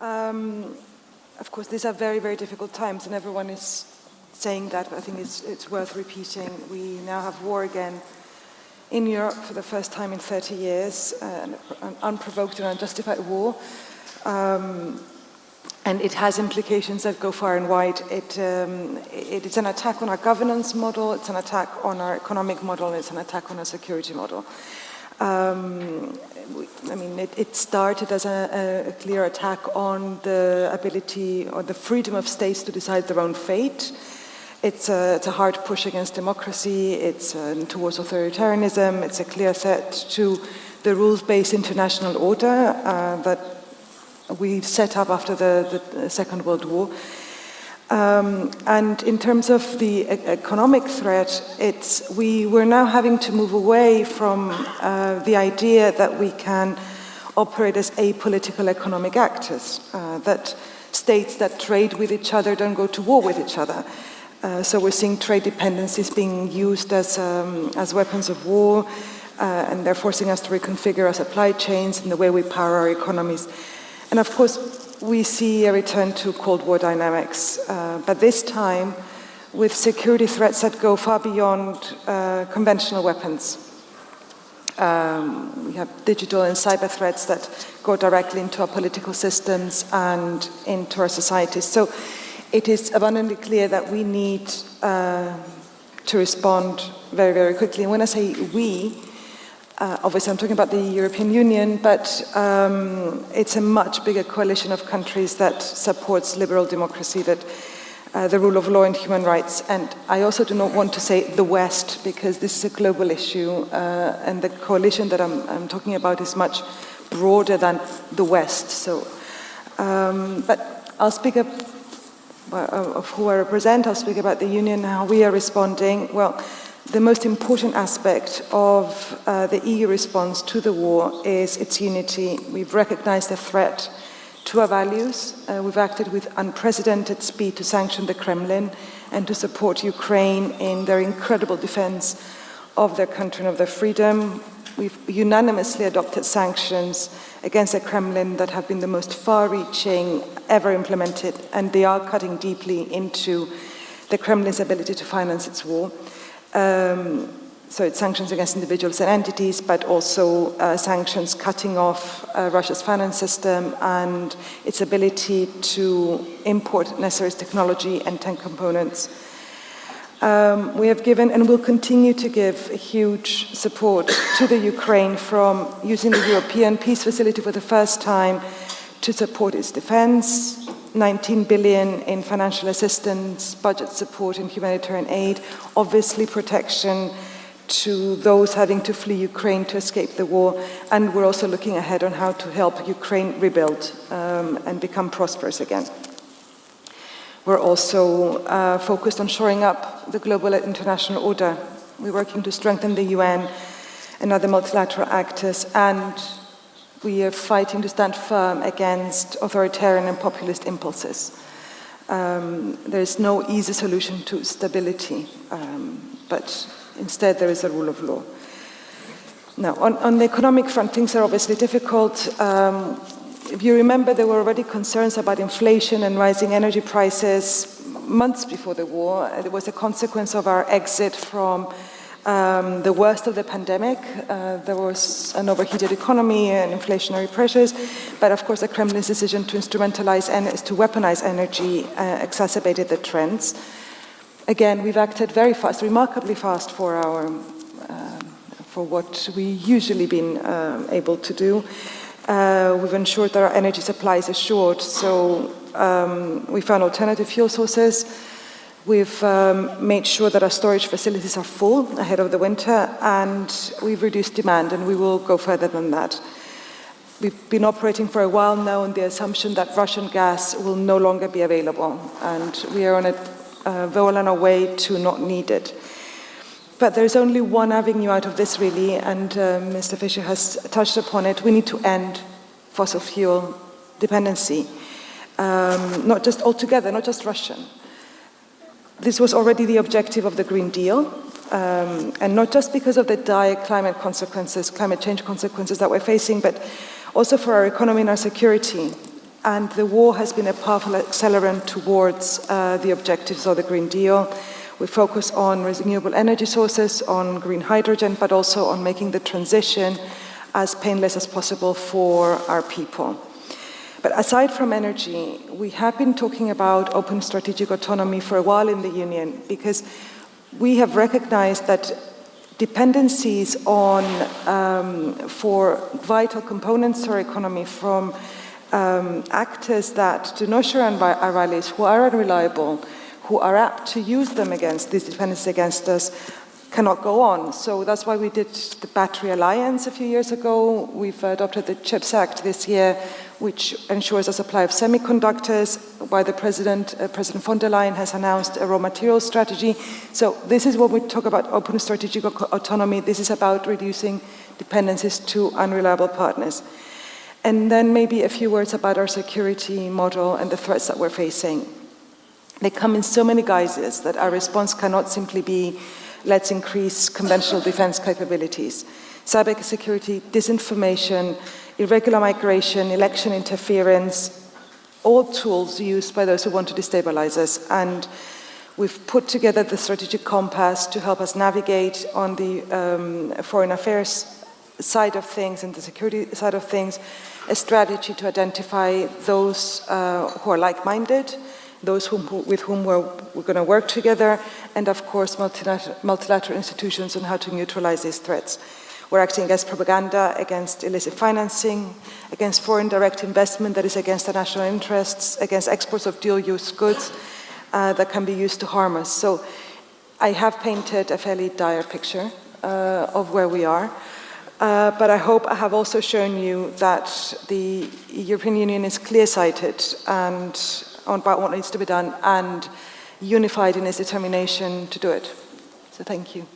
Of course, these are very, very difficult times, and everyone is saying that, but I think it's worth repeating. We now have war again in Europe for the first time in 30 years, an unprovoked and unjustified war. And it has implications that go far and wide. It is an attack on our governance model, it's an attack on our economic model, and it's an attack on our security model. It started as a clear attack on the ability or the freedom of states to decide their own fate. It's a hard push against democracy, it's towards authoritarianism, it's a clear threat to the rules-based international order that we set up after the Second World War. And in terms of the economic threat, we're now having to move away from the idea that we can operate as apolitical economic actors, that states that trade with each other don't go to war with each other. So we're seeing trade dependencies being used as weapons of war, and they're forcing us to reconfigure our supply chains and the way we power our economies. And of course, we see a return to Cold War dynamics, but this time with security threats that go far beyond conventional weapons. We have digital and cyber threats that go directly into our political systems and into our societies. So it is abundantly clear that we need to respond very, very quickly. And when I say we, obviously I'm talking about the European Union, but it's a much bigger coalition of countries that supports liberal democracy, that the rule of law and human rights. And I also do not want to say the West, because this is a global issue, and the coalition that I'm talking about is much broader than the West. So, but I'll speak of who I represent. I'll speak about the Union, how we are responding. Well, the most important aspect of the EU response to the war is its unity. We've recognized the threat to our values. We've acted with unprecedented speed to sanction the Kremlin and to support Ukraine in their incredible defense of their country and of their freedom. We've unanimously adopted sanctions against the Kremlin that have been the most far-reaching ever implemented, and they are cutting deeply into the Kremlin's ability to finance its war. So it's sanctions against individuals and entities, but also sanctions cutting off Russia's finance system and its ability to import necessary technology and tank components. We have given and will continue to give huge support to the Ukraine, from using the European Peace Facility for the first time to support its defense, 19 billion in financial assistance, budget support and humanitarian aid, obviously protection to those having to flee Ukraine to escape the war, and we're also looking ahead on how to help Ukraine rebuild and become prosperous again. We're also focused on shoring up the global international order. We're working to strengthen the UN and other multilateral actors, and we are fighting to stand firm against authoritarian and populist impulses. There is no easy solution to stability, but instead there is a rule of law. Now, on the economic front, things are obviously difficult. If you remember, there were already concerns about inflation and rising energy prices months before the war. It was a consequence of our exit from the worst of the pandemic. There was an overheated economy and inflationary pressures, but of course the Kremlin's decision to weaponize energy exacerbated the trends. Again, we've acted very fast, remarkably fast for what we usually been able to do. We've ensured that our energy supply is assured, so we found alternative fuel sources. We've made sure that our storage facilities are full ahead of the winter, and we've reduced demand, and we will go further than that. We've been operating for a while now on the assumption that Russian gas will no longer be available, and we are well on our way to not need it. But there's only one avenue out of this, really, and Mr. Fischer has touched upon it. We need to end fossil fuel dependency, not just altogether, not just Russian. This was already the objective of the Green Deal, and not just because of the dire climate change consequences that we're facing, but also for our economy and our security. And the war has been a powerful accelerant towards the objectives of the Green Deal. We focus on renewable energy sources, on green hydrogen, but also on making the transition as painless as possible for our people. But aside from energy, we have been talking about open strategic autonomy for a while in the Union, because we have recognized that dependencies on, for vital components to our economy from actors that do not share our values, who are unreliable, who are apt to use them against, these dependencies against us, cannot go on. So that's why we did the Battery Alliance a few years ago. We've adopted the CHIPS Act this year, which ensures a supply of semiconductors, while the President von der Leyen has announced a raw materials strategy. So this is what we talk about open strategic autonomy. This is about reducing dependencies to unreliable partners. And then maybe a few words about our security model and the threats that we're facing. They come in so many guises that our response cannot simply be, let's increase conventional defense capabilities. Cybersecurity, disinformation, irregular migration, election interference, all tools used by those who want to destabilize us. And we've put together the strategic compass to help us navigate on the foreign affairs side of things and the security side of things, a strategy to identify those who are like-minded, those with whom we're going to work together, and of course multilateral institutions on how to neutralize these threats. We're acting against propaganda, against illicit financing, against foreign direct investment that is against the national interests, against exports of dual-use goods that can be used to harm us. So I have painted a fairly dire picture of where we are. But I hope I have also shown you that the European Union is clear-sighted and about what needs to be done and unified in its determination to do it. So thank you.